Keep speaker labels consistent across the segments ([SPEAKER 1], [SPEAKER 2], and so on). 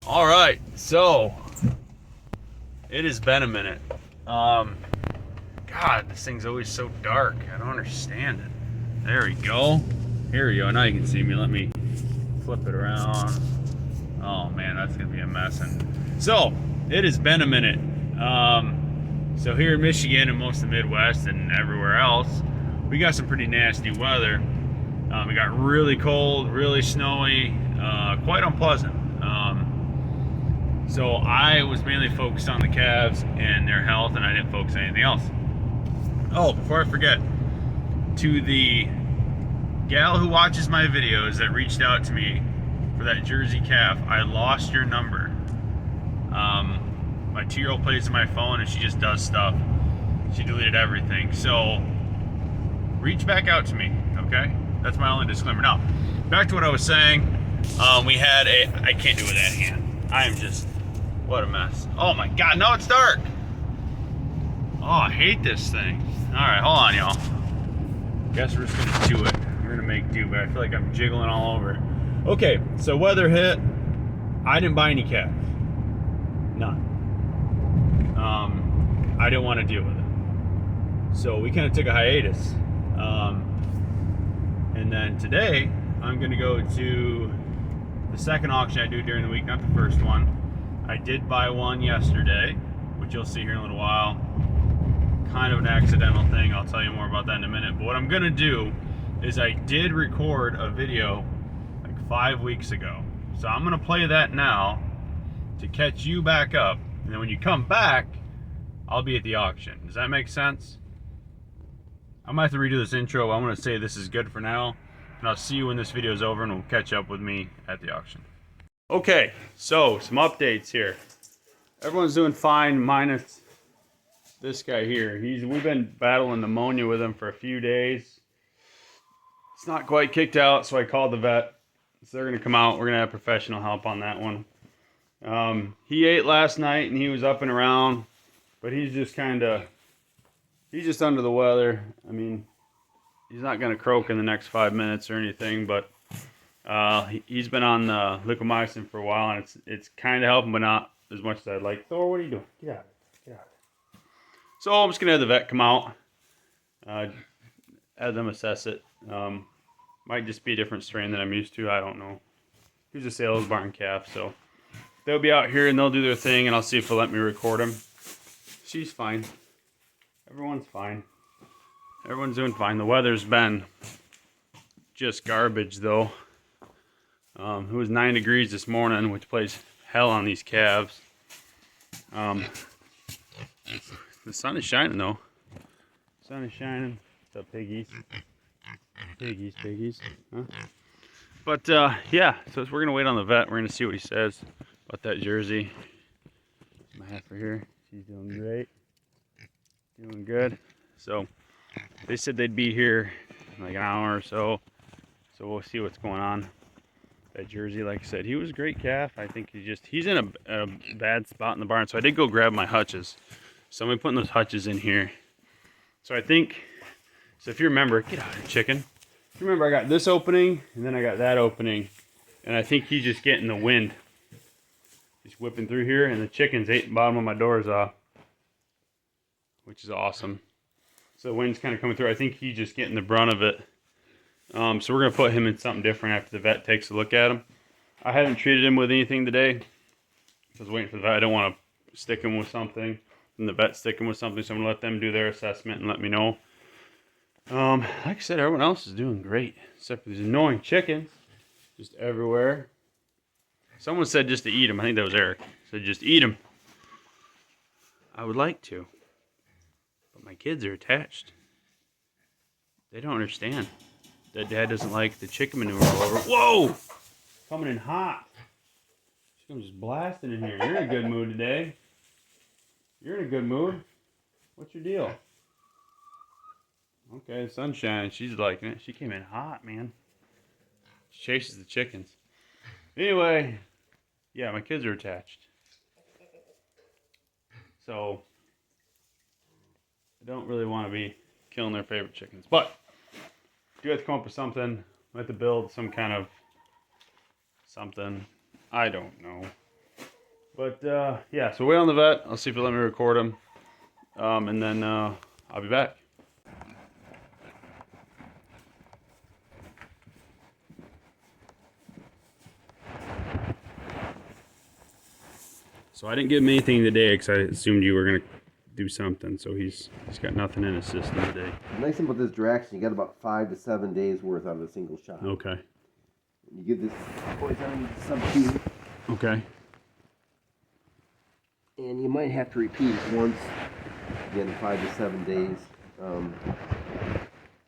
[SPEAKER 1] All right, so it has been a minute. God, this thing's always so dark. I don't understand it. There we go. Here we go. Now you can see me. Let me flip it around. Oh man, that's gonna be a mess. And so it has been a minute. So here in Michigan and most of the Midwest and everywhere else, we got some pretty nasty weather. It got really cold, really snowy, quite unpleasant. So I was mainly focused on the calves and their health, and I didn't focus on anything else. Oh, before I forget, to the gal who watches my videos that reached out to me for that Jersey calf, I lost your number. My 2-year-old plays on my phone and she just does stuff. She deleted everything. So reach back out to me, okay? That's my only disclaimer. Now, back to what I was saying. We had I can't do it with that hand. I am just, what a mess. Oh my God, no, it's dark. Oh, I hate this thing. All right, hold on, y'all. Guess we're just gonna do it. We're gonna make do, but I feel like I'm jiggling all over it. Okay, so weather hit. I didn't buy any calves. None. I didn't want to deal with it. So we kind of took a hiatus. And then today, I'm gonna go to the second auction I do during the week, not the first one. I did buy one yesterday, which you'll see here in a little while. Kind of an accidental thing. I'll tell you more about that in a minute. But what I'm gonna do is I did record a video like 5 weeks ago. So I'm gonna play that now to catch you back up. And then when you come back, I'll be at the auction. Does that make sense? I might have to redo this intro. I'm gonna say this is good for now. And I'll see you when this video is over and we'll catch up with me at the auction. Okay, so some updates here. Everyone's doing fine minus this guy here. We've been battling pneumonia with him for a few days. It's not quite kicked out, so I called the vet. So they're gonna come out. We're gonna have professional help on that one. He ate last night and he was up and around, but he's just under the weather. I mean, he's not gonna croak in the next 5 minutes or anything, but he's been on liquamycin for a while, and it's kind of helping, but not as much as I'd like. Thor, what are you doing? Get out of it. Get out of it. So I'm just gonna have the vet come out, have them assess it. Might just be a different strain than I'm used to. I don't know. He's a sales barn calf, so they'll be out here and they'll do their thing, and I'll see if they'll let me record them. She's fine. Everyone's fine. Everyone's doing fine. The weather's been just garbage, though. It was 9 degrees this morning, which plays hell on these calves. The sun is shining, though. Sun is shining. What's up, piggies? Piggies. Huh? But, yeah, so we're going to wait on the vet. We're going to see what he says about that Jersey. My heifer here. She's doing great. Doing good. So, they said they'd be here in like an hour or so. So, we'll see what's going on. That Jersey, like I said, he was a great calf. I think he's in a bad spot in the barn. So, I did go grab my hutches. So, I'm going to put those hutches in here. So, if you remember, get out of here, chicken. If you remember, I got this opening, and then I got that opening. And I think he's just getting the wind. He's whipping through here, and the chickens ate the bottom of my doors off, which is awesome. So the wind's kind of coming through. I think he's just getting the brunt of it. So we're going to put him in something different after the vet takes a look at him. I haven't treated him with anything today. I was waiting for the vet. I don't want to stick him with something, and the vet stick him with something, so I'm going to let them do their assessment and let me know. Like I said, everyone else is doing great, except for these annoying chickens just everywhere. Someone said just to eat them. I think that was Eric. Said just eat them. I would like to, but my kids are attached. They don't understand that Dad doesn't like the chicken manure all over. Whoa! Coming in hot. She's just blasting in here. You're in a good mood today. You're in a good mood. What's your deal? Okay, sunshine. She's liking it. She came in hot, man. She chases the chickens. Anyway, yeah, my kids are attached. So, I don't really want to be killing their favorite chickens. But, do have to come up with something. I have to build some kind of something. I don't know. But yeah, so wait on the vet. I'll see if he'll let me record him, and then I'll be back. So I didn't give him anything today because I assumed you were gonna do something. So he's got nothing in his system today.
[SPEAKER 2] The nice thing about this Draxon, you got about 5 to 7 days worth out of a single shot.
[SPEAKER 1] Okay.
[SPEAKER 2] You give this poison sub-Q.
[SPEAKER 1] Okay.
[SPEAKER 2] And you might have to repeat once, again, 5 to 7 days, to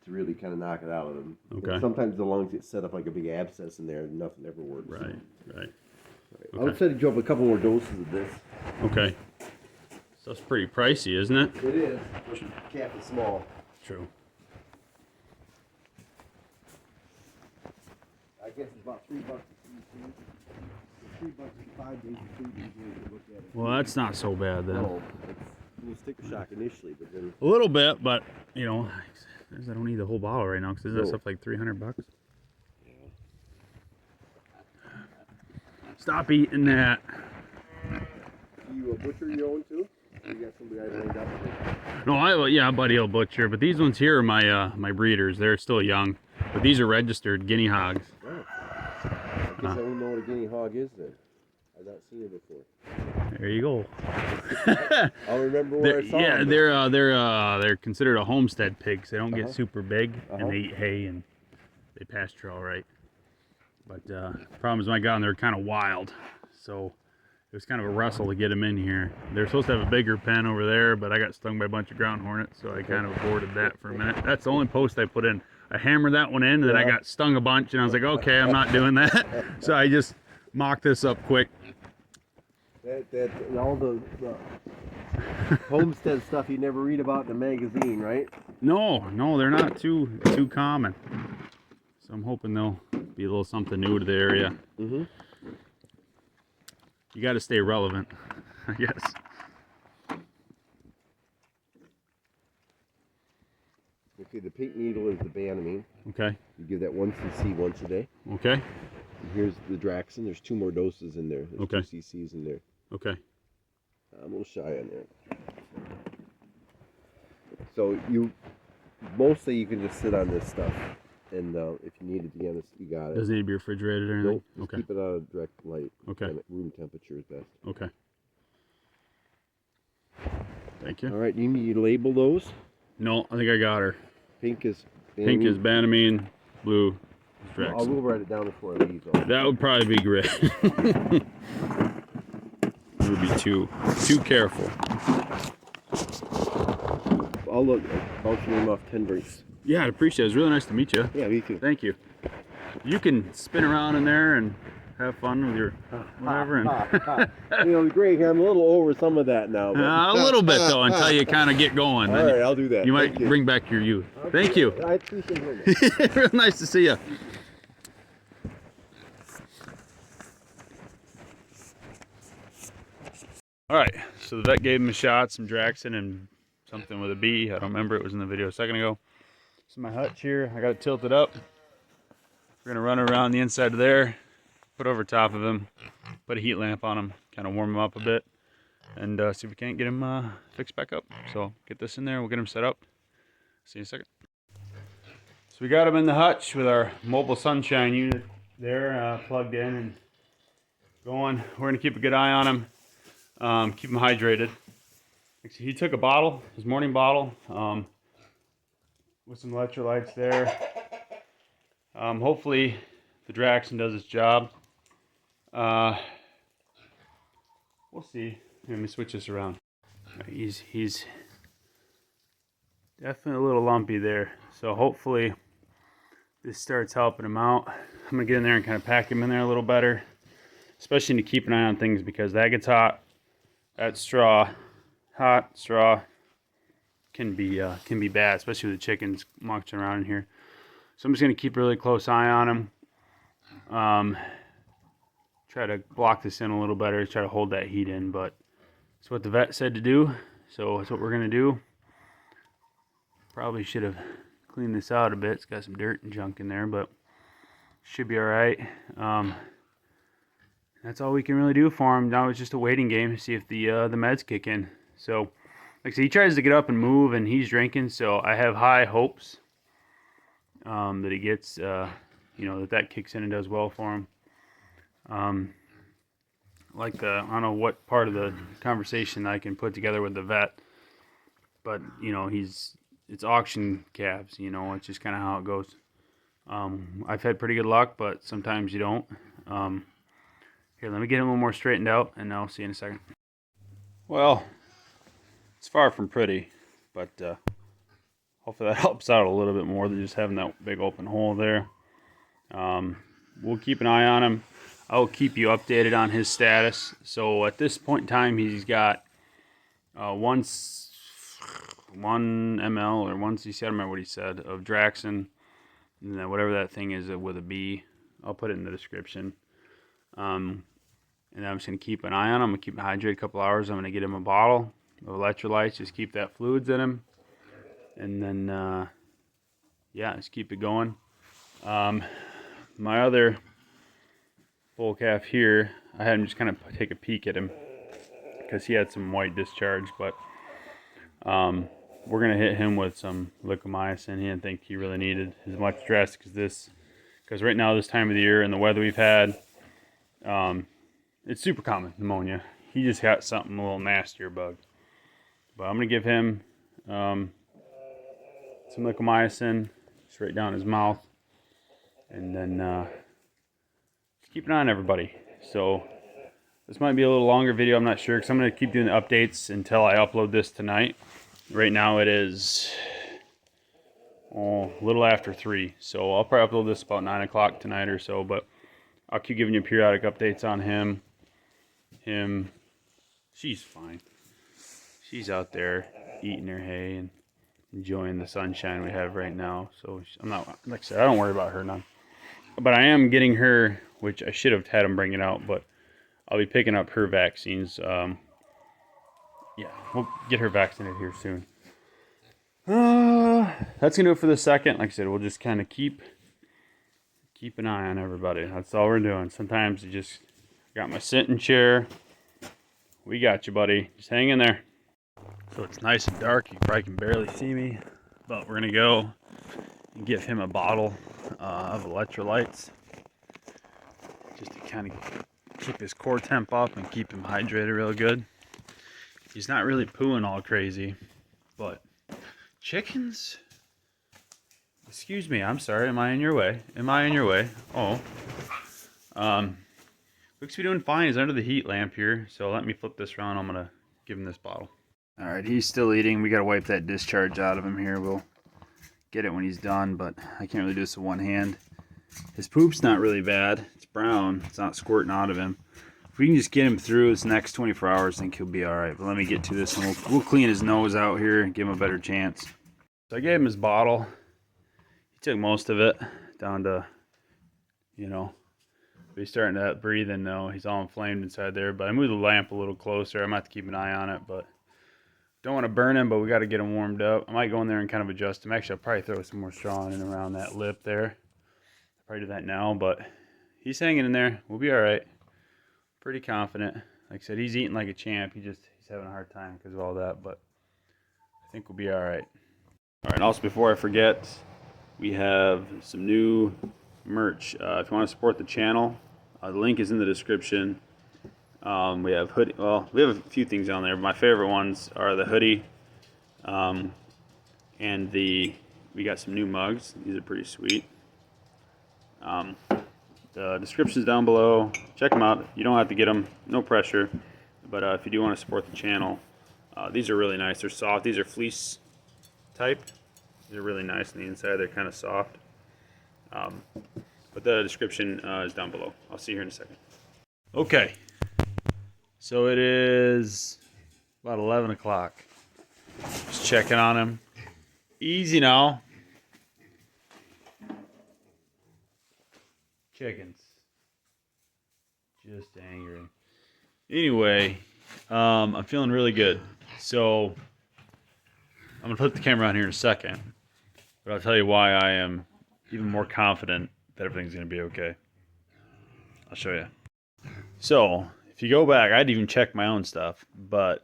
[SPEAKER 2] really kind of knock it out of them.
[SPEAKER 1] Okay.
[SPEAKER 2] And sometimes the lungs get set up like a big abscess in there and nothing ever works.
[SPEAKER 1] Right. Right.
[SPEAKER 2] I would say to drop a couple more doses of this.
[SPEAKER 1] Okay. So it's pretty pricey, isn't it?
[SPEAKER 2] It is. The cap is small.
[SPEAKER 1] True.
[SPEAKER 2] I guess it's about $3 $3 for 5 days of food usually to look at it.
[SPEAKER 1] Well, that's not so bad then.
[SPEAKER 2] No, it's a little sticker shock initially, but then...
[SPEAKER 1] A little bit, but, you know, I don't need the whole bottle right now because isn't that
[SPEAKER 2] No.
[SPEAKER 1] stuff like $300? Stop eating that.
[SPEAKER 2] You butcher your own too? Or you got somebody I lined up with?
[SPEAKER 1] No, yeah, buddy will butcher, but these ones here are my my breeders. They're still young, but these are registered guinea hogs.
[SPEAKER 2] Oh. I guess I don't know what a guinea hog is then. I've not seen it before.
[SPEAKER 1] There you go.
[SPEAKER 2] I'll remember where I saw them.
[SPEAKER 1] Yeah, they're considered a homestead pig, so they don't get super big, and they eat hay and they pasture all right. But problem is when I got them, they were kind of wild, so it was kind of a wrestle to get them in here. They're supposed to have a bigger pen over there, but I got stung by a bunch of ground hornets, so I kind of aborted that for a minute. That's the only post I put in. I hammered that one in, and then I got stung a bunch, and I was like, okay, I'm not doing that. So I just mocked this up quick.
[SPEAKER 2] That all the homestead stuff you never read about in the magazine, right?
[SPEAKER 1] No, they're not too common. So I'm hoping they'll be a little something new to the area.
[SPEAKER 2] Mm-hmm.
[SPEAKER 1] You got to stay relevant, I guess.
[SPEAKER 2] Okay, the pink needle is the Banamine.
[SPEAKER 1] Okay.
[SPEAKER 2] You give that 1 cc once a day.
[SPEAKER 1] Okay.
[SPEAKER 2] And here's the Draxon. There's 2 more doses in there. There's
[SPEAKER 1] Okay.
[SPEAKER 2] 2 cc's in there.
[SPEAKER 1] Okay.
[SPEAKER 2] I'm a little shy on there. So mostly you can just sit on this stuff. And if you need it again, you got it.
[SPEAKER 1] Doesn't need to be refrigerated or anything?
[SPEAKER 2] Nope, just
[SPEAKER 1] Okay.
[SPEAKER 2] keep it out of direct light.
[SPEAKER 1] Okay.
[SPEAKER 2] And at room temperature is best.
[SPEAKER 1] Okay. Thank you.
[SPEAKER 2] All right, you need to label those.
[SPEAKER 1] No, I think I got her.
[SPEAKER 2] Pink is
[SPEAKER 1] Banamine, blue is Draxon.
[SPEAKER 2] I'll write it down before I leave. Though.
[SPEAKER 1] That would probably be great. It would be too careful.
[SPEAKER 2] I'll look. Bounce your name off 10 drinks.
[SPEAKER 1] Yeah, I'd appreciate it. It was really nice to meet you.
[SPEAKER 2] Yeah, me too.
[SPEAKER 1] Thank you. You can spin around in there and have fun with your whatever. And
[SPEAKER 2] You know, the gray hair, I'm a little over some of that now. But...
[SPEAKER 1] a little bit though, until you kind of get going.
[SPEAKER 2] All right, I'll do that.
[SPEAKER 1] You might bring back your youth. Thank you.
[SPEAKER 2] I appreciate it.
[SPEAKER 1] Real nice to see you. All right, so the vet gave him a shot, some Draxon and something with a B. I don't remember. It was in the video a second ago. So my hutch here, I got it tilted up. We're gonna run around the inside of there, put over top of him, put a heat lamp on him, kind of warm him up a bit, and see if we can't get him fixed back up. So get this in there, we'll get him set up. See you in a second. So we got him in the hutch with our mobile sunshine unit there, plugged in and going. We're gonna keep a good eye on him, keep him hydrated. He took a bottle, his morning bottle, with some electrolytes there. Hopefully the Draxon does its job. We'll see. Let me switch this around. He's definitely a little lumpy there. So hopefully this starts helping him out. I'm gonna get in there and kind of pack him in there a little better, especially to keep an eye on things because that gets hot. That straw, hot straw can be bad, especially with the chickens marching around in here. So I'm just gonna keep a really close eye on him. Try to block this in a little better, try to hold that heat in, but it's what the vet said to do, so that's what we're gonna do. Probably should have cleaned this out a bit. It's got some dirt and junk in there, but should be all right. That's all we can really do for him. Now it's just a waiting game to see if the meds kick in. So, like I said, he tries to get up and move, and he's drinking. So I have high hopes that he gets, that kicks in and does well for him. I don't know what part of the conversation I can put together with the vet, but it's auction calves. It's just kind of how it goes. I've had pretty good luck, but sometimes you don't. Here, let me get him a little more straightened out, and I'll see you in a second. Well, it's far from pretty, but hopefully that helps out a little bit more than just having that big open hole there. We'll keep an eye on him. I'll keep you updated on his status. So at this point in time, he's got 1 ml or 1 cc, I don't remember what he said, of Draxin, and then whatever that thing is with a B. I'll put it in the description. And I'm just going to keep an eye on him. I'm going to keep him hydrated a couple hours. I'm going to get him a bottle of electrolytes. Just keep that fluids in him. And then, just keep it going. My other bull calf here, I had him just kind of take a peek at him because he had some white discharge. But we're going to hit him with some liquamycin. He didn't think he really needed as much drastic as this. Because right now, this time of the year and the weather we've had, it's super common, pneumonia. He just got something a little nastier bug. But I'm going to give him some liquamycin just right down his mouth. And then just keep an eye on everybody. So this might be a little longer video, I'm not sure, because I'm going to keep doing the updates until I upload this tonight. Right now it is a little after 3. So I'll probably upload this about 9 o'clock tonight or so. But I'll keep giving you periodic updates on him. She's fine. She's out there eating her hay and enjoying the sunshine we have right now. So I'm not, like I said, I don't worry about her none. But I am getting her, which I should have had him bring it out, but I'll be picking up her vaccines. We'll get her vaccinated here soon. That's gonna do it for the second. Like I said, we'll just kind of keep an eye on everybody. That's all we're doing. Sometimes you just got my sitting chair. We got you, buddy. Just hang in there. So it's nice and dark. You probably can barely see me, but we're gonna go and give him a bottle of electrolytes just to kind of keep his core temp up and keep him hydrated real good. He's not really pooing all crazy, but chickens, excuse me, I'm sorry, am I in your way? Oh, looks to be doing fine. He's under the heat lamp here, so let me flip this around. I'm gonna give him this bottle. All right, he's still eating. We gotta wipe that discharge out of him here. We'll get it when he's done, but I can't really do this with one hand. His poop's not really bad. It's brown. It's not squirting out of him. If we can just get him through this next 24 hours, I think he'll be all right. But let me get to this, and we'll clean his nose out here and give him a better chance. So I gave him his bottle. He took most of it down to, he's starting to breathe in now. He's all inflamed inside there. But I moved the lamp a little closer. I'm going to have to keep an eye on it, but don't want to burn him, but we got to get him warmed up. I might go in there and kind of adjust him. Actually, I'll probably throw some more straw in and around that lip there. I'll probably do that now, but he's hanging in there. We'll be all right. Pretty confident. Like I said, he's eating like a champ. He's having a hard time because of all that, but I think we'll be all right. All right, and also before I forget, we have some new merch. If you want to support the channel, the link is in the description. We have hoodie. Well, we have a few things on there, but my favorite ones are the hoodie, and we got some new mugs. These are pretty sweet. The description's down below. Check them out. You don't have to get them. No pressure. But if you do want to support the channel, these are really nice. They're soft. These are fleece type. They're really nice on the inside. They're kind of soft. But the description is down below. I'll see you here in a second. Okay. So it is about 11 o'clock. Just checking on him. Easy now. Chickens. Just angry. Anyway, I'm feeling really good. So I'm going to put the camera on here in a second. But I'll tell you why I am even more confident that everything's going to be okay. I'll show you. So if you go back, I'd even check my own stuff, but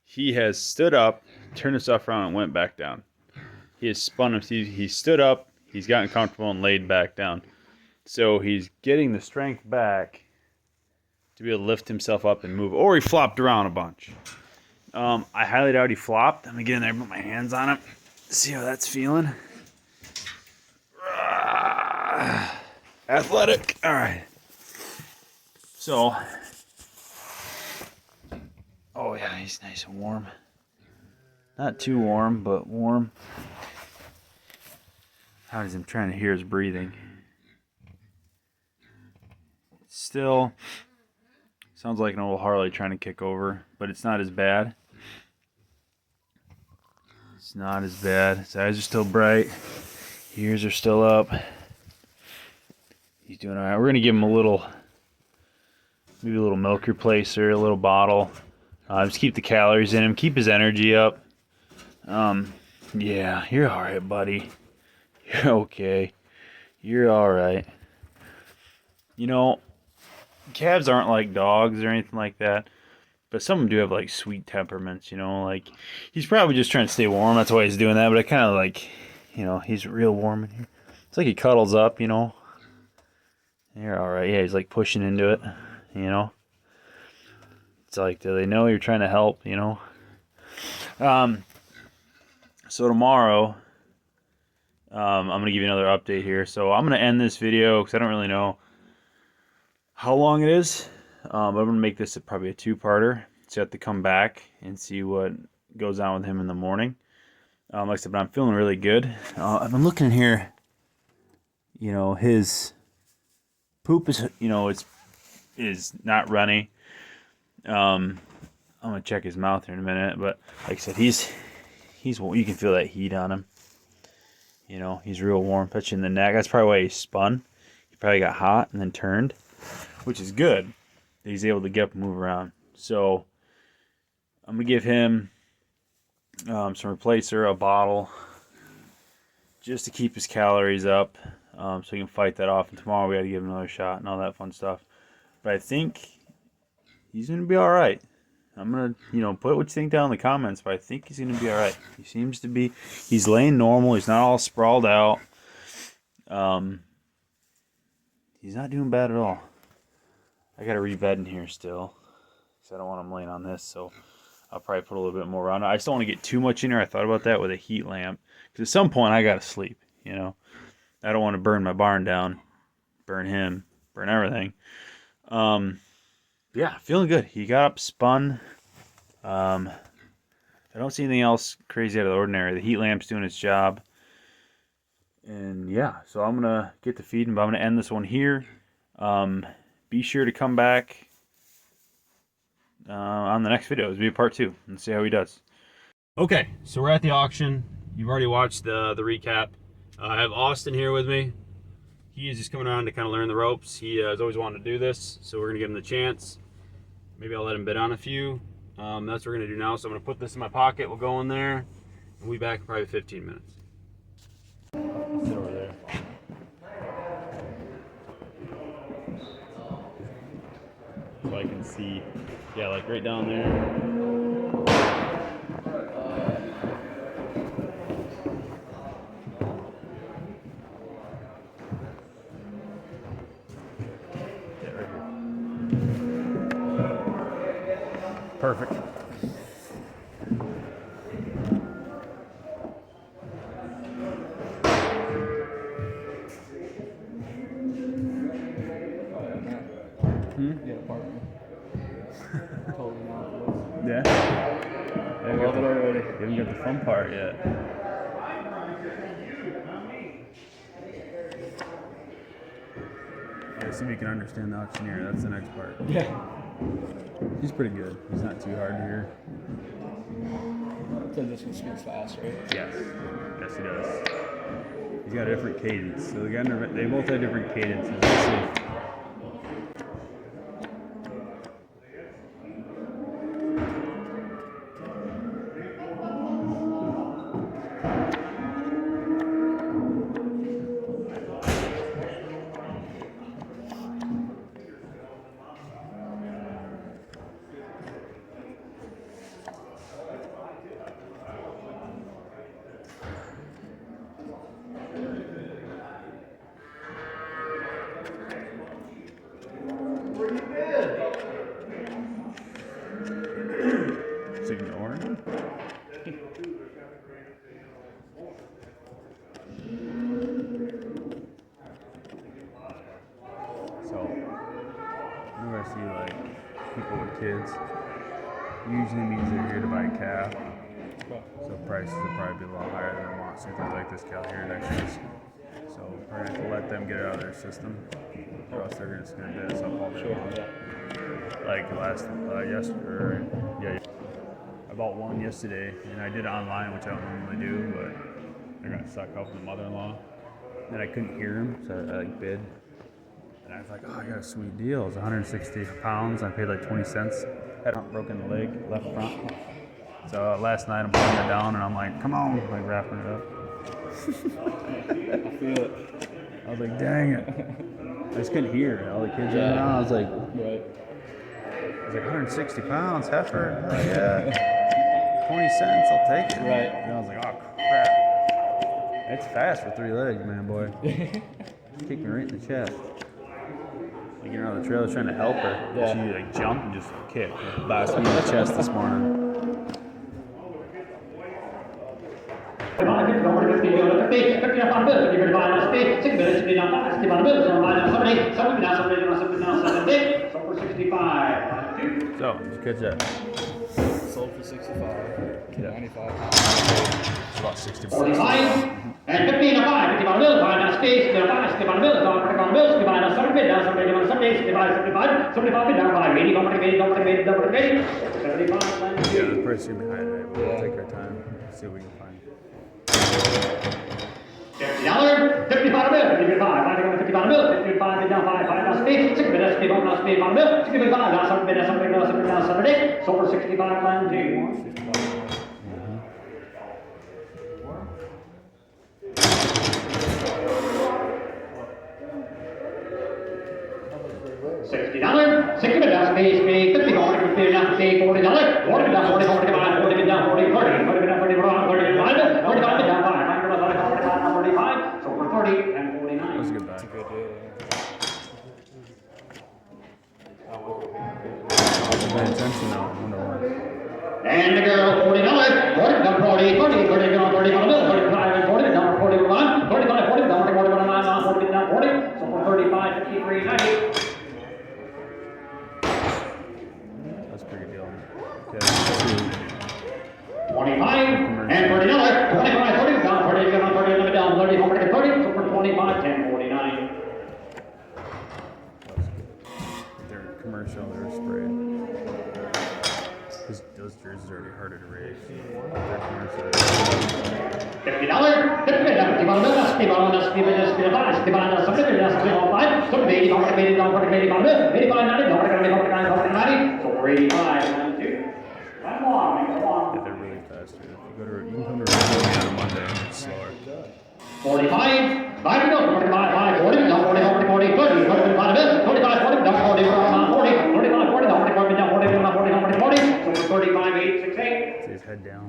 [SPEAKER 1] he has stood up, turned his stuff around, and went back down. He has spun him. He stood up, he's gotten comfortable and laid back down. So he's getting the strength back to be able to lift himself up and move. Or he flopped around a bunch. I highly doubt he flopped. I'm going to get in there and put my hands on him. See how that's feeling. Athletic. All right. So, oh yeah, he's nice and warm. Not too warm, but warm. How is I'm trying to hear his breathing. Still sounds like an old Harley trying to kick over, but it's not as bad. It's not as bad. His eyes are still bright. Ears are still up. He's doing all right. We're gonna give him maybe a little milk replacer, a little bottle. Just keep the calories in him, keep his energy up. Yeah, you're all right, buddy. You're okay. You're all right. You know, calves aren't like dogs or anything like that, but some of them do have like sweet temperaments. You know, like he's probably just trying to stay warm. That's why he's doing that. But I kind of like, you know, he's real warm in here. It's like he cuddles up. You know. You're all right. Yeah, he's like pushing into it. You know. It's like, do they know you're trying to help? You know. So tomorrow, I'm going to give you another update here. So I'm going to end this video because I don't really know how long it is. But I'm going to make this probably a two-parter. So I have to come back and see what goes on with him in the morning. Like I said, but I'm feeling really good. I've been looking in here. You know, his poop is, you know, is not runny. I'm going to check his mouth here in a minute. But like I said, he's you can feel that heat on him. You know, he's real warm, touching the neck. That's probably why he spun. He probably got hot and then turned, which is good. He's able to get up and move around. So I'm gonna give him some replacer, a bottle, just to keep his calories up, so he can fight that off. And tomorrow we got to give him another shot and all that fun stuff. But I think he's gonna be all right. I'm gonna, you know, put what you think down in the comments, but I think he's gonna be all right. He seems to be. He's laying normal. He's not all sprawled out. He's not doing bad at all. I gotta rebed in here still, because I don't want him laying on this. So I'll probably put a little bit more on. I just don't want to get too much in here. I thought about that with a heat lamp, because at some point I gotta sleep. You know, I don't want to burn my barn down, burn him, burn everything. Yeah, feeling good. He got up, spun. I don't see anything else crazy out of the ordinary. The heat lamp's doing its job. And yeah, so I'm going to get to feeding, but I'm going to end this one here. Be sure to come back on the next video. It'll be a part 2 and see how he does. Okay, so we're at the auction. You've already watched the recap. I have Austin here with me. He is just coming around to kind of learn the ropes. He has always wanted to do this, so we're going to give him the chance. Maybe I'll let him bid on a few. That's what we're going to do now. So I'm going to put this in my pocket. We'll go in there. And we'll be back in probably 15 minutes. Sit over there. So I can see, yeah, like right down there. Yeah, right here. Perfect.
[SPEAKER 3] Get a partner. Totally not.
[SPEAKER 1] Yeah.
[SPEAKER 3] I love it already.
[SPEAKER 1] You haven't got the fun part yet. Yeah, see if you can understand the auctioneer. That's the next part.
[SPEAKER 3] Yeah.
[SPEAKER 1] He's pretty good. He's not too hard to hear.
[SPEAKER 3] So this one speaks fast, right?
[SPEAKER 1] Yes. Yes, he does. He's got a different cadence. So they both have different cadences. Let's see. kids. Usually means they're here to buy a calf. So prices will probably be a little higher than I want. So things like this cow here next year. So we're gonna have to let them get it out of their system, or else they're just gonna bid us up all day long. Like yesterday, I bought one yesterday, and I did it online, which I don't normally do, but they're gonna suck up with the mother-in-law. And I couldn't hear him, so I like bid. And I was like, oh, I got a sweet deal. It was 160 pounds. I paid like 20 cents. Had a broken leg, left front. So last night I'm putting it down, and I'm like, come on, like wrapping it up.
[SPEAKER 3] I feel it.
[SPEAKER 1] I was like, dang it. I just couldn't hear. All the kids running around. I was like,
[SPEAKER 3] Right.
[SPEAKER 1] 160 pounds, heifer. Oh, yeah. 20 cents, I'll take it.
[SPEAKER 3] Right.
[SPEAKER 1] And I was like, oh, crap. It's fast for 3 legs, man, boy. Kicked me right in the chest. Like, you're on the trail trying to help her.
[SPEAKER 3] Yeah.
[SPEAKER 1] She like jumped and just kicked. Blasted me in the chest this morning. So, did you catch that?
[SPEAKER 3] Sold for 65.
[SPEAKER 1] Yeah.
[SPEAKER 3] 95.
[SPEAKER 1] It's about 60 bucks.
[SPEAKER 4] 45 and 15 and 5, 50 on the bill, 5 on space, 5, 60 on the bill, 5 on the bill, 65 on Sunday, down Sunday, on Sunday, 65, 75, 75, down 5, 80, don't motivate, 75,
[SPEAKER 1] Yeah, the price is gonna be high today, but we'll
[SPEAKER 3] Yeah.
[SPEAKER 1] take our time, see what we can find.
[SPEAKER 4] $50, 55 on the bill, 55, 55 on the bill, 55, down 5, 5 on space, 60 minutes, 60 on space on the bill, 65, down Sunday, down Sunday, so for 65, and 2. 60, 60 down space, 50, 40, down space, $40, 40 down 40, 45, 40 down 40, 30, 40 down 40, 45, 45 down 5, 45 down 45, so for 30 and 49.
[SPEAKER 1] That was a good buy.
[SPEAKER 3] That's a good deal.
[SPEAKER 1] Pay attention now, I wonder why.
[SPEAKER 4] And the girl, $40, 40 down 40, 30, 30 down 30 on the bill, 35 and 40 down 41, 35, 40 down 40, 41, 40 down 40, so for 35, 53, 90.
[SPEAKER 1] That's a pretty good deal. Okay, let's see.
[SPEAKER 4] 25 and $30, 25, 30 down 40, down 30, limit down 30, 30, so for 25, 10, 49.
[SPEAKER 1] They're commercial, they're sprayed. Those jerseys are already harder to raise. They're commercial.
[SPEAKER 4] $50, 50 down 50 on the bill, 60 on the speed, 60 on the 70, 75, 80, 40, down 40, 80 on the bill, 85, 90, 90, so for 85, 92. Come on, come on.
[SPEAKER 1] Yeah, they're really fast. Dude. You can come to Rotary on a Monday and it's slower.
[SPEAKER 4] 45, 5 to go, 45, 5, 40, down 40, 40, 40, 30, 45 bill, 45, 40, down 40, 40, 35, 40, down 40, 40, down 40, 40, 40, 40, so for 35, 8, 6, 8.
[SPEAKER 1] See his head down.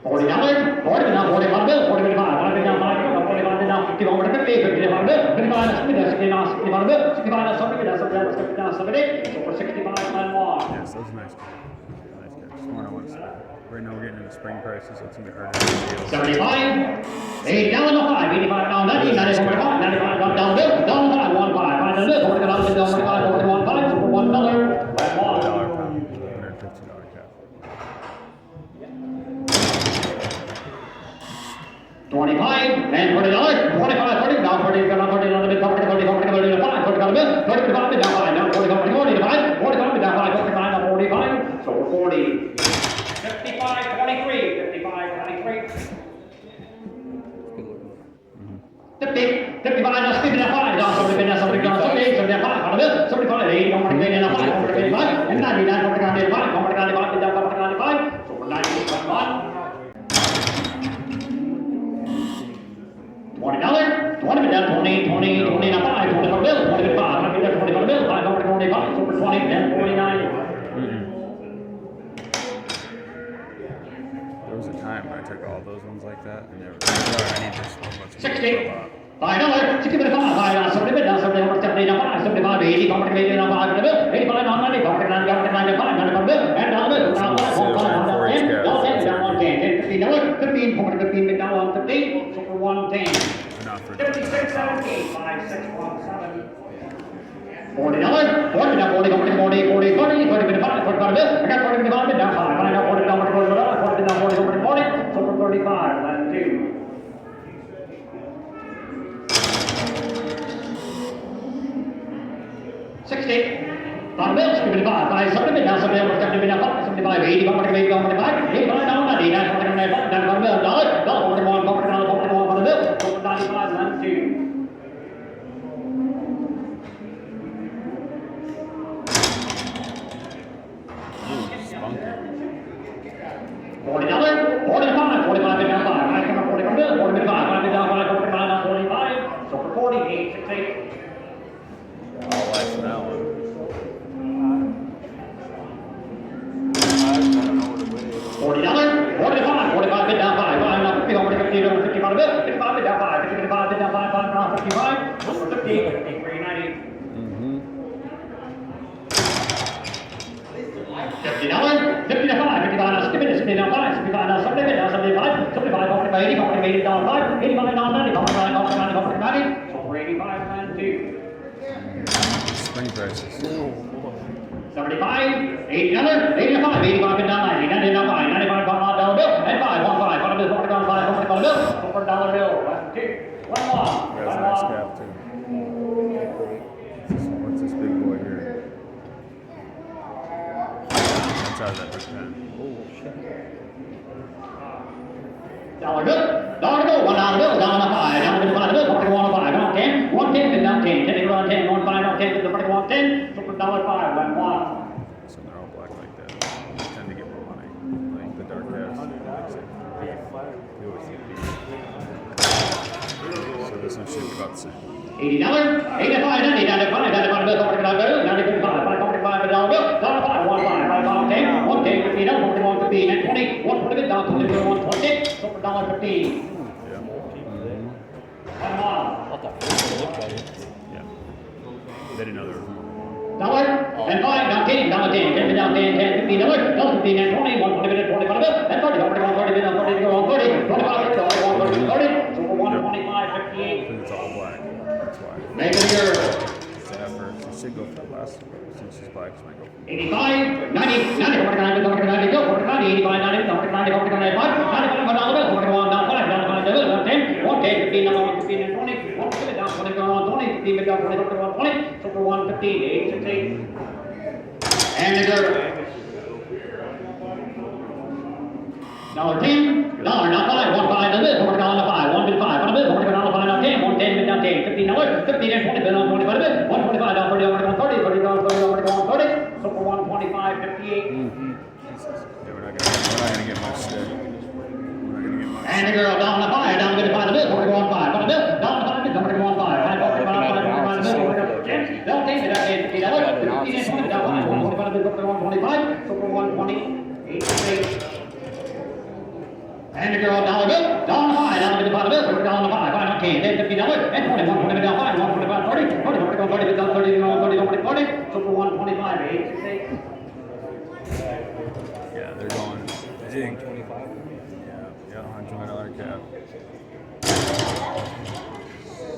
[SPEAKER 4] $40, 40 down 40 on the bill, 40 down 5 down 5, 45 down 50 over 50, 50 on the bill, 55 down 70, 60 down 60 on the bill, 65 down 70 down 70 down 70, so for 65 and 1.
[SPEAKER 1] Yes, those are nice. Nice guys. That's one I want to say. Right now we're getting into spring prices, so it's gonna be harder to get deals.
[SPEAKER 4] 75, 8 down the 5, 85 down 90, 90 45, 95 down the bill, down 5, 1 5, 5 down the bill, 40 down 45, 41 5, so for $1,
[SPEAKER 1] $1 pound, $115 cap.
[SPEAKER 4] 25 and $40, 25, 30 down 40, down 40 down the bill, 40, 40, 40, 40 down 5, 40 down the bill, 30 down 5 down 40, 40, 40 down 5, 40 down 5, 45 down 45, so for 40. 55, 23, 55, 23. 50, 55 down 50 down 5, down 70 down 70 down 70, 70 down 5, on the bill, 75, 80 down 40 down 5, 40 down 5, and 90 down 40 down 5, 40 down 5, down 40 down 5, so for 90 down 1. $20, 20 down 20, 20, 20 down 5, 20 on the bill, 20 down 5, 20 down 20 on the bill, 5 over 25, so for 20, 10, 49.
[SPEAKER 1] There was a time when I took all those ones like that, and they were I need this one. Let's
[SPEAKER 4] 60, $5, 60 down 5 down 70 down 70 over 70 down 5, 75, 80, 80 down 5 on the bill, 85 down 90, 90 down 5, 90 on the bill, and down the bill, down 5, down 10, down 10, down 110, $15, 15, 40, 15, down 115, so for 110.
[SPEAKER 1] Not for
[SPEAKER 4] 56, 17, 5, 6, 1. $40, 40 down, 40, 40, 40, 40, 40, 40 bid 5, 45 bid. I got 40 bid 5, bid down 5. I got 40 down, 40, 40, 40 bid down 40, 40, 40. So for 35, last 2. $60. Bottom bill, 60 bid 5, 5, 70 bid down, 70 down, 70 bid down 5, 75, 80, 40, 80, 45, 85 down, 90, 90, 40, 90, down bottom bill, $1, $41, 40 down, 41 bottom bill. So for 95, last 2. $40, 45, 45 bid down 5. I come up 40 from bill, 40 bid 5, 5 bid down 5, 45 down 45. So for 40, 868.
[SPEAKER 3] All life from that one.
[SPEAKER 4] $40, 45, 45 bid down 5, 5 down 50, 50, 55 bid, 55 bid down 5, 50, 55 bid down 5, 5 down 55. So for 50, 390. $50, 50 to 5, 55 down 60 bid, 60 down 5, 65 down 70 bid, down 75, 75, 45, 80, 45, 80 down 5, 85 down 90, 45, 90, 45, 90. So for 85, and 2.
[SPEAKER 3] Spring prices.
[SPEAKER 4] 75, $80, 80 to 5, 85 bid down 90, 90 down 5, 95 $1 bill, and 5, 1, 5, $1 bill, $40 down 5, $40 bill, so for $1 bill, last 2. 1 more.
[SPEAKER 3] That's a nice calf too. What's this big boy here? That's out of that first pen.
[SPEAKER 4] $1 bill, $1 bill, $1 bill, down to 5, down to 5 bill, 41 5, down 10, 110 bid down 10, 10 down 10, 1 5 down 10, bid 41 10, so for $5, 1 1.
[SPEAKER 3] So they're all black like that. They tend to get more money. Like the dark calves. They always get beat. So this one should be about the same.
[SPEAKER 4] $80, 85, 90, 95, 95 bill, 45 bill, 95, 5, $5 bill, $5, 1 5, 5 10, 110, 15, 41 15, and 20, 120 bid down 20, 120, so for $15.
[SPEAKER 3] Yeah.
[SPEAKER 4] 1 1.
[SPEAKER 3] Yeah. They didn't know they were.
[SPEAKER 4] $1 and 5 down 10, down 10, 10 bid down 10, 10, $15, down 15 and 20, 120 bid, 45 bill, and 30, 30 bid down 30, 30, 25, 30, 30, so for 125, 58.
[SPEAKER 3] Because it's all black. That's why.
[SPEAKER 4] Make it your
[SPEAKER 3] Zaffer. She should go for the last one. Since she's black, she might go for
[SPEAKER 4] 85, 90, 90, 49, 90, 90, 85, 90, 90, 45, 95, $1, 41, down 5, down 5, down 10, 110, 15, down 15, and 20, 120, down 20, down 20, 15, down 20, 20, so for 115, 868. And the girl. $10, not 5, 1 5, $1, $40 5, 1 bid 5, 1 bid, $40 5, down 10, 110 bid down 10, $15, 15 and 20 bid on 25 bid, 125 down 30, down 30, 30 down 30, down 30, so for 125, 58.
[SPEAKER 3] Yeah, we're not gonna get much there. We're not gonna get much.
[SPEAKER 4] And the girl down to 5, down to 5 bid, 41 5, 1 bid, down to 5 bid, 41 5, 5, 45 bid, 10, down 10 bid, $50, 15 and 20 down 5, 125 bid, 125, so for 120, 868. And the girl $1 bill, down to 5, down to 5 bill, down to 5, 5 10, 10, $50, and 20, 120 down 5, 125, 30, 40, 40, 40, down 30, 30, 40, so for 125, 868.
[SPEAKER 3] Yeah, they're going. Zing. 25. Yeah, $120 cap.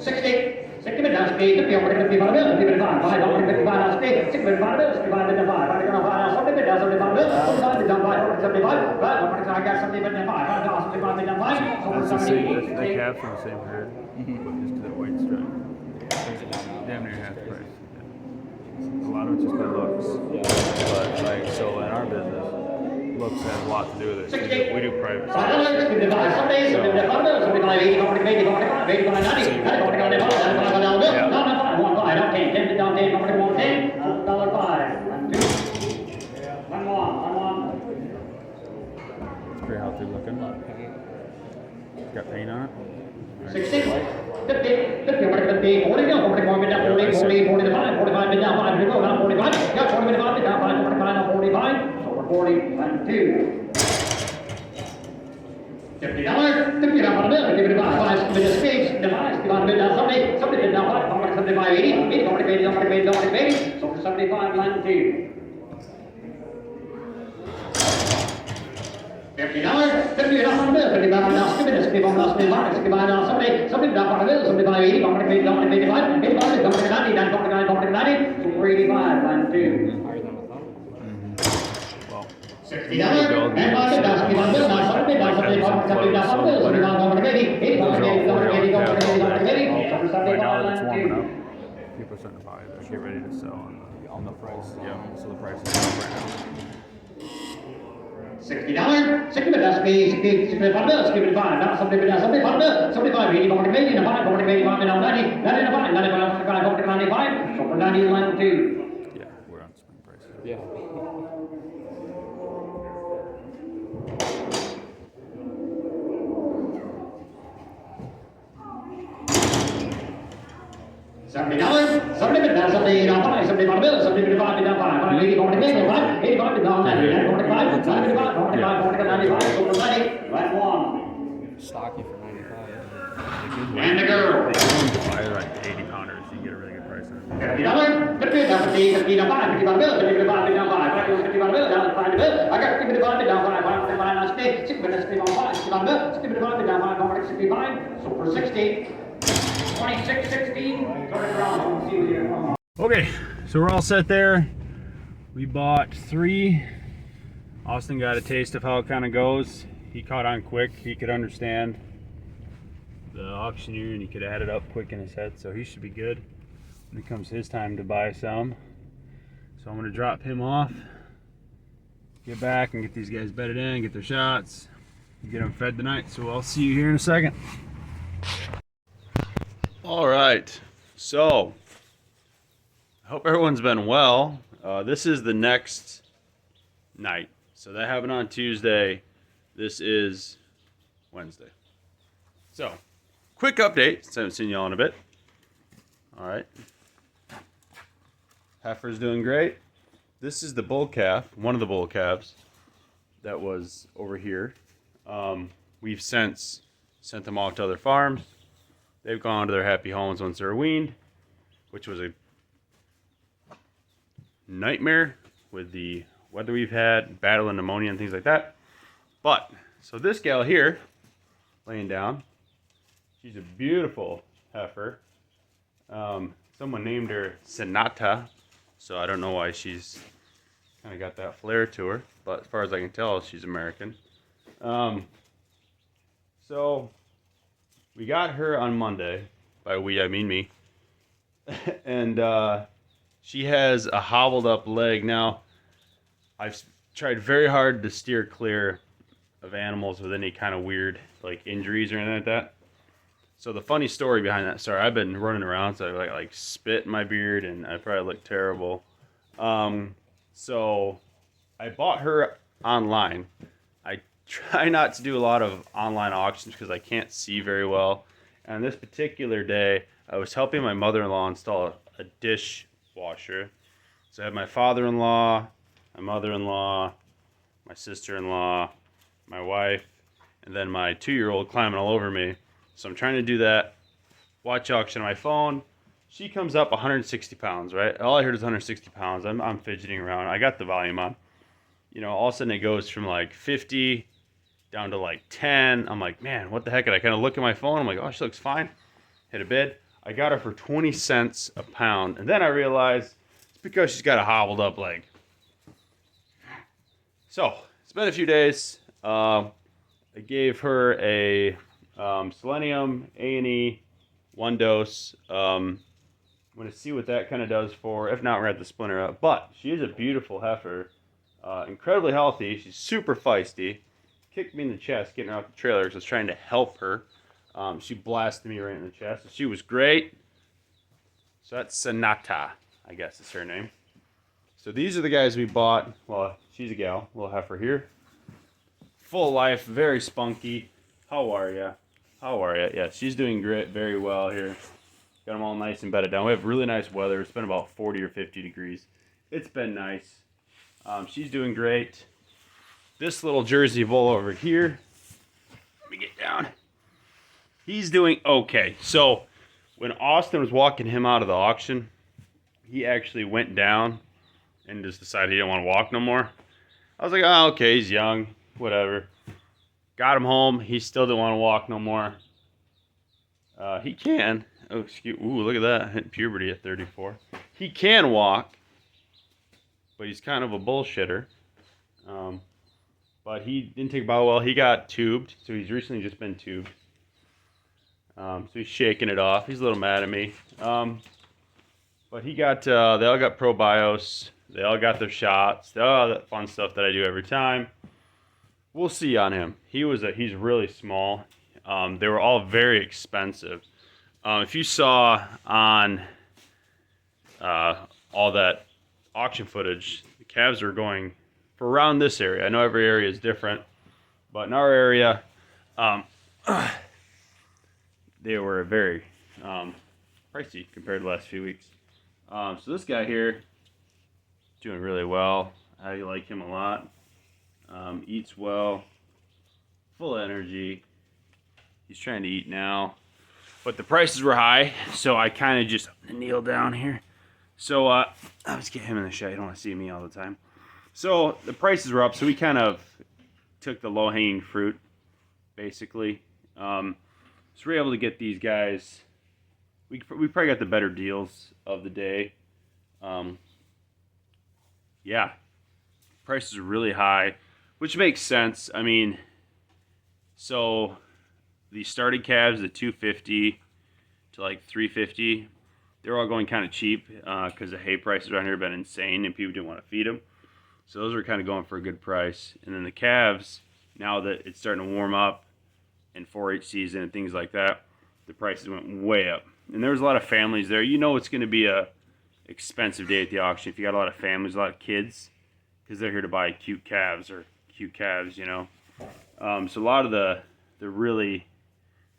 [SPEAKER 4] 60. 60 bid down 60, 50 over 55 bill, 50 bid 5, 5 over 55 down 60, 6 bid 5 bill, 65 bid down 5, 5 bid down 5 down 70 bid down 75 bill, 45 bid down 5 over 75, 5, I got 70 bid down 5, 5 down 75 bid down 5, so
[SPEAKER 3] That's the
[SPEAKER 4] 70,
[SPEAKER 3] same. They caps from the same herd, but just to that white stripe. Damn near half price. Yeah. A lot of it's just by looks. But like, so in our business, looks has a lot to do with it.
[SPEAKER 4] 68.
[SPEAKER 3] We do private
[SPEAKER 4] $5,
[SPEAKER 3] sales.
[SPEAKER 4] 55 Sundays, 55 bills, 55, 80, 40, 80, 45, 80, 90, 90, 40, 90, 95 $1 bill,
[SPEAKER 3] Yeah.
[SPEAKER 4] down to 5, 1 5, down 10, 10 bid down 10, 40, 110, so $5, 1 2, 1 1.
[SPEAKER 3] It's pretty healthy looking. Got paint on it.
[SPEAKER 4] 60, 50, 50, 40, 41 bid down 40, 40, 40 to 5, 45 bid down 5, down 45, got 40 bid 5 bid down 5, 45 down 45, so for 40, 1 2. $50, 50 down on a bill, 50 bid 5, 5 bid of space, the 5, 50 bid down 70, 70 bid down 5, 75, 80, 80, 40 bid down 40 bid down 40 bid, so for 75, 1 2. $50, 50 down on the bill, 50 down now, 50 down now, 50 down, 60 down now, somebody down on the bill, 75, 80, 85, 85, 90, 99, 90, super 85, line 2.
[SPEAKER 3] Well,
[SPEAKER 4] 60 down, and market down, 70 down, bill, now 70 down, 70 down, 70 down on the bill, 70 down, over 80, 80,
[SPEAKER 3] those are all
[SPEAKER 4] 80,
[SPEAKER 3] 40
[SPEAKER 4] 80,
[SPEAKER 3] hour calves all
[SPEAKER 4] 80, 80,
[SPEAKER 3] day.
[SPEAKER 4] 80, over 75,
[SPEAKER 3] Right now that it's
[SPEAKER 4] line
[SPEAKER 3] warming
[SPEAKER 4] 2.
[SPEAKER 3] up, people are starting to buy it. Get ready to sell on the price. Yeah, so the price is up right now.
[SPEAKER 4] $60, 60 down, 65 bill, 65 down, 70 down, 75 bill, 75, 80, 40, 80, 95, 40, 85, down 90, 95, 95, 45, 40, 95, so for 90, line 2.
[SPEAKER 3] Yeah, we're on spring prices.
[SPEAKER 5] Yeah.
[SPEAKER 4] $70, 70 down, 70 down 5, 75 bill, 75 down 5, 80, 40, 85, 85 down 90, 45, 95, 45, 40, 95, so for 90, line 1.
[SPEAKER 5] Stocky for 95.
[SPEAKER 4] And the girl.
[SPEAKER 3] They can buy like 80 pounders. You can get a really good price on it.
[SPEAKER 4] $50, 50 down 50, 50 down 5, 55 bill, 55 down 5, 55 bill, down 5 bill. I got 55 down 5, 55 down 60, 60 down 5, 65 bill, 65 down 5, 65, so for 60. 26, 16, turn it around, let's see what you're on.
[SPEAKER 1] Okay, so we're all set there. We bought 3. Austin got a taste of how it kind of goes. He caught on quick. He could understand the auctioneer and he could add it up quick in his head, so he should be good when it comes his time to buy some. So I'm going to drop him off, get back and get these guys bedded in, get their shots, get them fed tonight. So I'll see you here in a second. All right, so I hope everyone's been well. This is the next night. So that happened on Tuesday. This is Wednesday. So, quick update, since I haven't seen y'all in a bit. All right. Heifer's doing great. This is the bull calf, one of the bull calves that was over here. We've since sent them off to other farms. They've gone to their happy homes once they're weaned, which was a nightmare with the weather we've had, battling pneumonia and things like that. But, so this gal here, laying down, she's a beautiful heifer. Someone named her Sonata, so I don't know why she's kind of got that flair to her, but as far as I can tell, she's American. So, we got her on Monday. By we, I mean me. And she has a hobbled up leg. Now, I've tried very hard to steer clear of animals with any kind of weird like injuries or anything like that. So the funny story behind that, sorry, I've been running around, so I like spit in my beard and I probably look terrible. So I bought her online. I try not to do a lot of online auctions because I can't see very well. And this particular day, I was helping my mother-in-law install a dishwasher. So I had my father-in-law, my mother-in-law, my sister-in-law, my wife, and then my 2-year-old climbing all over me. So I'm trying to do that. Watch auction on my phone. She comes up 160 pounds, right? All I heard is 160 pounds. I'm fidgeting around. I got the volume on. You know, all of a sudden it goes from like 50 down to like 10. I'm like, man, what the heck? And I kind of look at my phone. I'm like, oh, she looks fine. Hit a bid. I got her for 20 cents a pound. And then I realized it's because she's got a hobbled up leg. So it's been a few days. I gave her a selenium A&E 1 dose. I'm going to see what that kind of does for her. If not, we're going to have to splinter up. But she is a beautiful heifer. Incredibly healthy. She's super feisty. Kicked me in the chest getting her off the trailer because I was trying to help her. She blasted me right in the chest. So she was great. So that's Sonata, I guess is her name. So these are the guys we bought. Well, she's a gal. Little heifer here. Full life. Very spunky. How are ya? How are ya? Yeah, she's doing great. Very well here. Got them all nice and bedded down. We have really nice weather. It's been about 40 or 50 degrees. It's been nice. She's doing great. This little Jersey bull over here. Let me get down. He's doing okay. So when Austin was walking him out of the auction, he actually went down and just decided he didn't want to walk no more. I was like, oh, okay, he's young, whatever. Got him home. He still didn't want to walk no more. He can. Oh, excuse. Ooh, look at that. Hitting puberty at 34. He can walk, but he's kind of a bullshitter. But he didn't take about well. He got tubed, so he's recently just been tubed. So he's shaking it off. He's a little mad at me. But he got. They all got probios. They all got their shots. They all that fun stuff that I do every time. We'll see on him. He's really small. They were all very expensive. If you saw on all that auction footage, the calves were going for around this area. I know every area is different, but in our area, they were very pricey compared to the last few weeks. So this guy here, doing really well. I like him a lot. Eats well, full energy. He's trying to eat now, but the prices were high, so I kind of just kneel down here. So let's get him in the shot. You don't want to see me all the time. So the prices were up, so we kind of took the low-hanging fruit, basically. So we're able to get these guys. We probably got the better deals of the day. Yeah, prices are really high, which makes sense. I mean, so the starting calves, the 250 to like 350, they're all going kind of cheap because the hay prices around here have been insane and people didn't want to feed them. So those are kind of going for a good price. And then the calves, now that it's starting to warm up and 4-H season and things like that, the prices went way up. And there was a lot of families there. You know it's going to be a expensive day at the auction if you got a lot of families, a lot of kids, because they're here to buy cute calves, you know. So a lot of the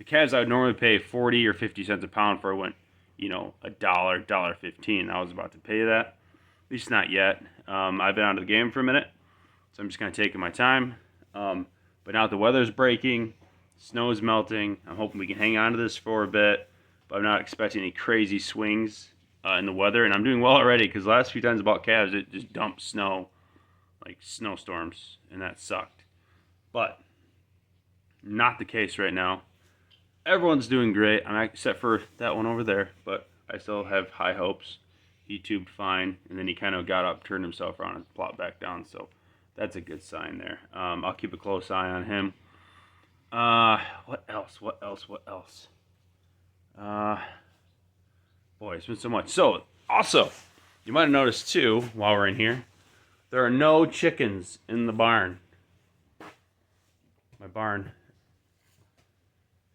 [SPEAKER 1] calves I would normally pay 40 or 50 cents a pound for went, you know, $1.15. I was about to pay that. At least not yet. I've been out of the game for a minute, so I'm just kind of taking my time. But now that the weather's breaking, snow is melting, I'm hoping we can hang on to this for a bit, but I'm not expecting any crazy swings in the weather, and I'm doing well already because the last few times I bought calves, it just dumped snow, like snowstorms, and that sucked. But not the case right now. Everyone's doing great, except for that one over there, but I still have high hopes. He tubed fine, and then he kind of got up, turned himself around, and plopped back down, so that's a good sign there. I'll keep a close eye on him. What else? Boy, it's been so much. So, also, you might have noticed, too, while we're in here, there are no chickens in the barn. My barn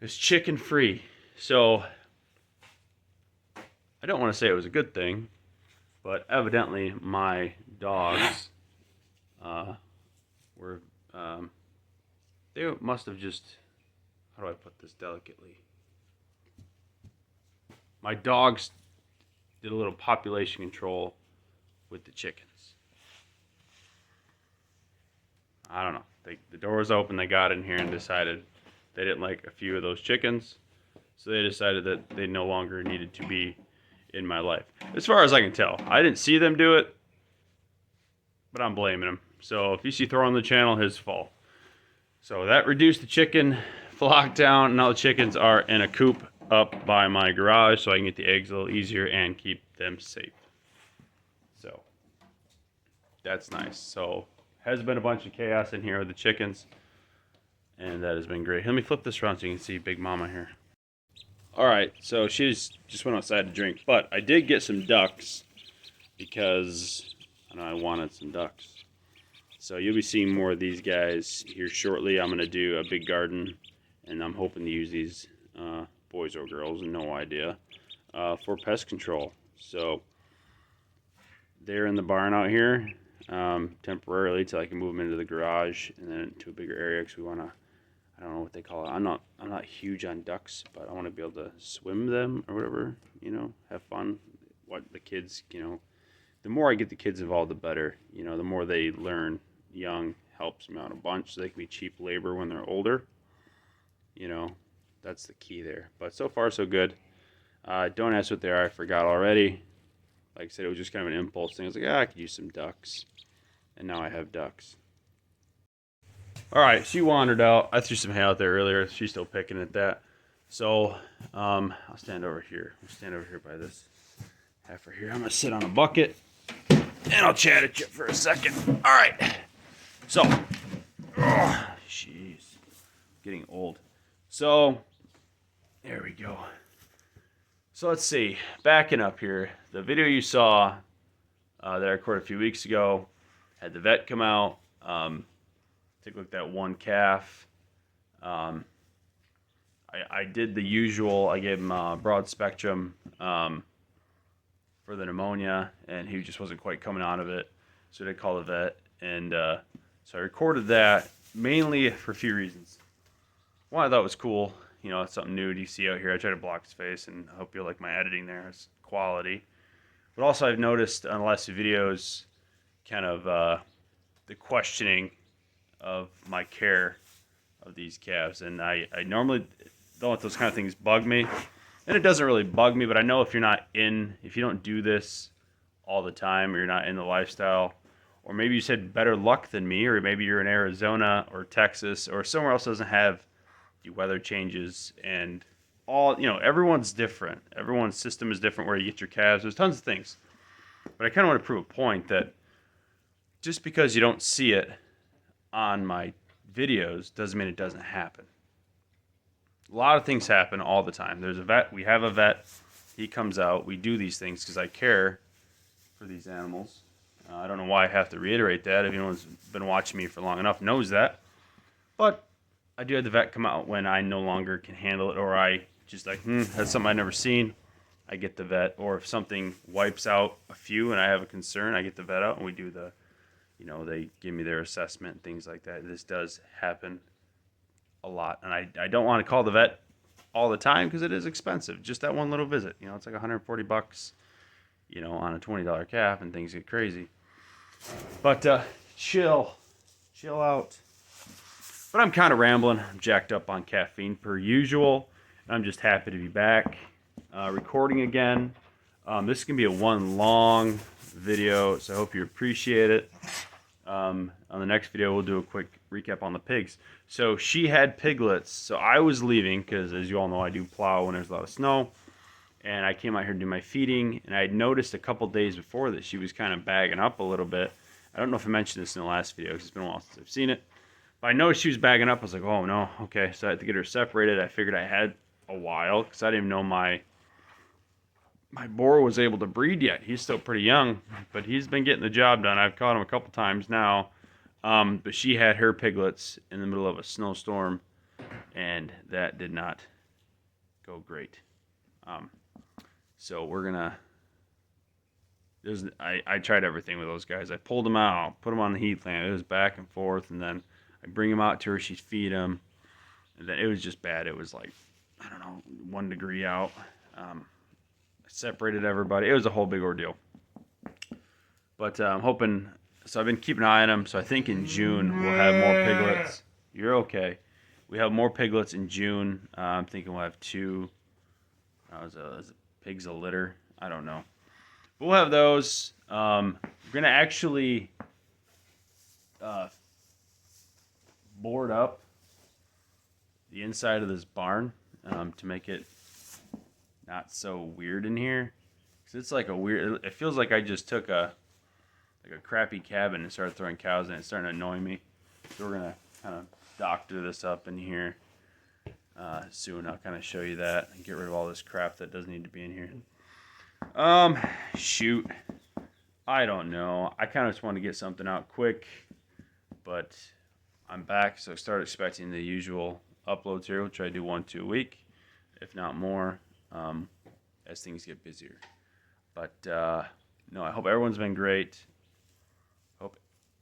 [SPEAKER 1] is chicken free. So I don't want to say it was a good thing, but evidently my dogs they must have just, how do I put this delicately? My dogs did a little population control with the chickens. I don't know. The door was open, they got in here and decided they didn't like a few of those chickens, so they decided that they no longer needed to be in my life. As far as I can tell, I didn't see them do it, but I'm blaming them. So if you see Thor on the channel, his fault. So that reduced the chicken flock down, and now the chickens are in a coop up by my garage, so I can get the eggs a little easier and keep them safe. So that's nice. So has been a bunch of chaos in here with the chickens, and that has been great. Let me flip this around so you can see Big Mama here. All right, so she just went outside to drink, but I did get some ducks because I wanted some ducks. So you'll be seeing more of these guys here shortly. I'm going to do a big garden, and I'm hoping to use these boys or girls, no idea, for pest control. So they're in the barn out here temporarily till I can move them into the garage and then to a bigger area because we want to, I don't know what they call it. I'm not huge on ducks, but I want to be able to swim them or whatever, you know, have fun. What the kids, you know, the more I get the kids involved, the better. You know, the more they learn young helps them out a bunch so they can be cheap labor when they're older. You know, that's the key there. But so far, so good. Don't ask what they are. I forgot already. Like I said, it was just kind of an impulse thing. I was like, I could use some ducks. And now I have ducks. All right, she wandered out. I threw some hay out there earlier. She's still picking at that. So I'll stand over here. I'll stand over here by this heifer here. I'm gonna sit on a bucket and I'll chat at you for a second. All right. So, jeez, getting old. So there we go. So let's see. Backing up here, the video you saw that I recorded a few weeks ago had the vet come out. Take a look at that one calf. I did the usual. I gave him broad spectrum for the pneumonia, and he just wasn't quite coming out of it. So I called the vet, and so I recorded that mainly for a few reasons. One, I thought it was cool. You know, it's something new to see out here. I try to block his face, and I hope you like my editing there. It's quality. But also, I've noticed on the last few videos kind of the questioning of my care of these calves. And I normally don't let those kind of things bug me. And it doesn't really bug me, but I know if you don't do this all the time, or you're not in the lifestyle, or maybe you said better luck than me, or maybe you're in Arizona or Texas or somewhere else that doesn't have the weather changes and all, you know, everyone's different. Everyone's system is different where you get your calves. There's tons of things. But I kind of want to prove a point that just because you don't see it on my videos doesn't mean it doesn't happen. A lot of things happen all the time. There's a vet. We have a vet. He comes out. We do these things because I care for these animals. I don't know why I have to reiterate that. If anyone's been watching me for long enough knows that. But I do have the vet come out when I no longer can handle it, or I just like, that's something I've never seen. I get the vet. Or if something wipes out a few and I have a concern, I get the vet out and we do the, you know, they give me their assessment and things like that. This does happen a lot. And I don't want to call the vet all the time because it is expensive. Just that one little visit. You know, it's like $140, you know, on a $20 calf, and things get crazy. But chill out. But I'm kind of rambling. I'm jacked up on caffeine per usual. I'm just happy to be back recording again. This is going to be a one long video, so I hope you appreciate it. On the next video, we'll do a quick recap on the pigs. So she had piglets. So I was leaving because, as you all know, I do plow when there's a lot of snow. And I came out here to do my feeding, and I had noticed a couple days before that she was kind of bagging up a little bit. I don't know if I mentioned this in the last video because it's been a while since I've seen it. But I noticed she was bagging up. I was like, oh no, okay. So I had to get her separated. I figured I had a while because I didn't even know my boar was able to breed yet. He's still pretty young, but he's been getting the job done. I've caught him a couple times now. But she had her piglets in the middle of a snowstorm, and that did not go great. So we're gonna. I tried everything with those guys. I pulled them out, put them on the heat lamp. It was back and forth, and then I bring them out to her. She'd feed them, and then it was just bad. It was like, I don't know, 1 degree out. I separated everybody. It was a whole big ordeal. But I'm hoping. So I've been keeping an eye on them. So I think in June we'll have more piglets. You're okay. We have more piglets in June. I'm thinking we'll have 2. Is pigs a litter? I don't know. But we'll have those. We're gonna actually board up the inside of this barn to make it not so weird in here. Cause it's like a weird. It feels like I just took a crappy cabin and started throwing cows in it. It's starting to annoy me. So we're gonna kind of doctor this up in here soon. I'll kind of show you that and get rid of all this crap that doesn't need to be in here. Shoot. I don't know. I kind of just want to get something out quick, but I'm back, so start expecting the usual uploads here. We'll try to do 1-2 a week, if not more, as things get busier. But no, I hope everyone's been great. Hope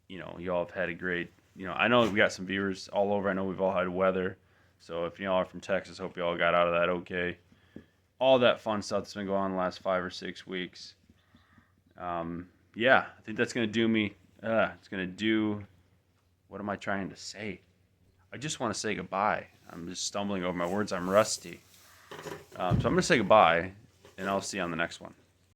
[SPEAKER 1] you all have had a great. I know we got some viewers all over. I know we've all had weather, so if y'all are from Texas, hope y'all got out of that okay. All that fun stuff that's been going on the last 5 or 6 weeks. Yeah, I think that's going to do me. It's going to do. What am I trying to say? I just want to say goodbye. I'm just stumbling over my words. I'm rusty. So I'm going to say goodbye, and I'll see you on the next one.